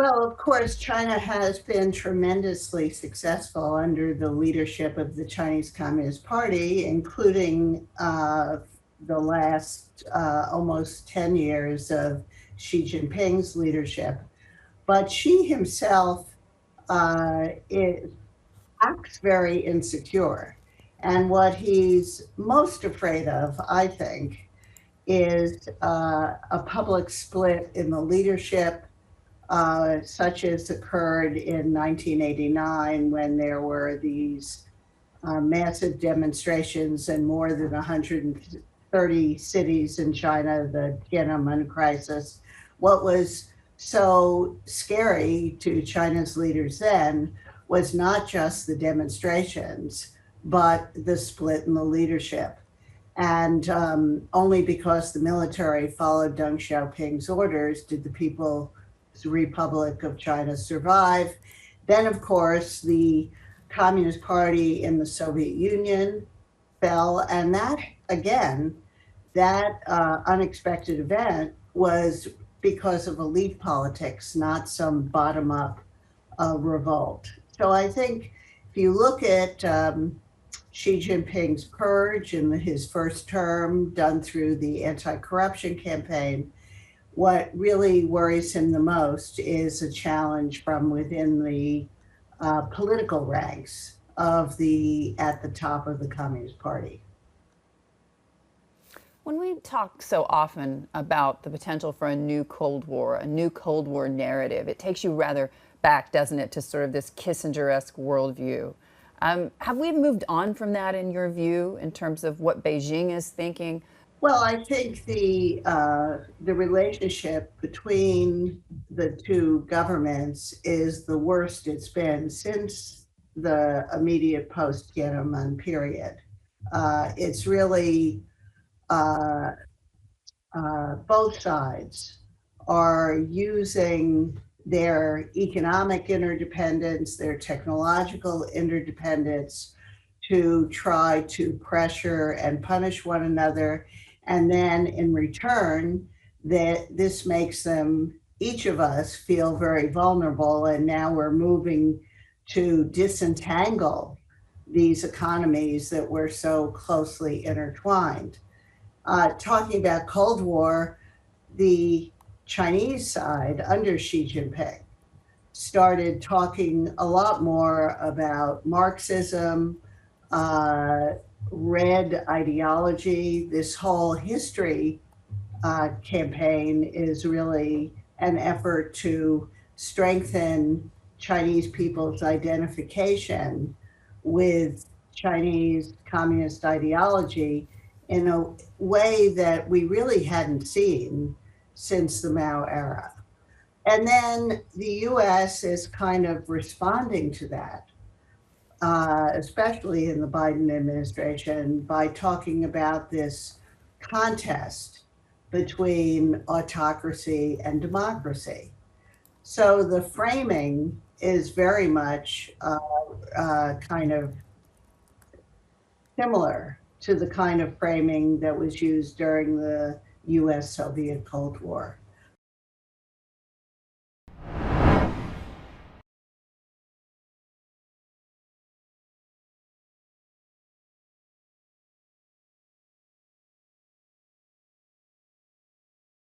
Well, of course, China has been tremendously successful under the leadership of the Chinese Communist Party, including the last almost 10 years of Xi Jinping's leadership. But Xi himself acts very insecure. And what he's most afraid of, I think, is a public split in the leadership, such as occurred in 1989 when there were these massive demonstrations in more than 130 cities in China, the Tiananmen crisis. What was so scary to China's leaders then was not just the demonstrations, but the split in the leadership. And only because the military followed Deng Xiaoping's orders did the People's Republic of China survive. Then, of course, the Communist Party in the Soviet Union fell. And that, again, that unexpected event was because of elite politics, not some bottom up revolt. So I think if you look at Xi Jinping's purge in his first term done through the anti-corruption campaign, what really worries him the most is a challenge from within the political ranks of at the top of the Communist Party. When we talk so often about the potential for a new Cold War narrative, it takes you rather back, doesn't it, to sort of this Kissinger-esque worldview. Have we moved on from that in your view in terms of what Beijing is thinking? Well, I think the relationship between the two governments is the worst it's been since the immediate post-Tiananmen period. It's really both sides are using their economic interdependence, their technological interdependence to try to pressure and punish one another. And then in return, this makes them, each of us, feel very vulnerable. And now we're moving to disentangle these economies that were so closely intertwined. Talking about Cold War, the Chinese side under Xi Jinping started talking a lot more about Marxism, red ideology. This whole history campaign is really an effort to strengthen Chinese people's identification with Chinese communist ideology in a way that we really hadn't seen since the Mao era. And then the US is kind of responding to that, especially in the Biden administration, by talking about this contest between autocracy and democracy. So the framing is very much kind of similar to the kind of framing that was used during the US-Soviet Cold War.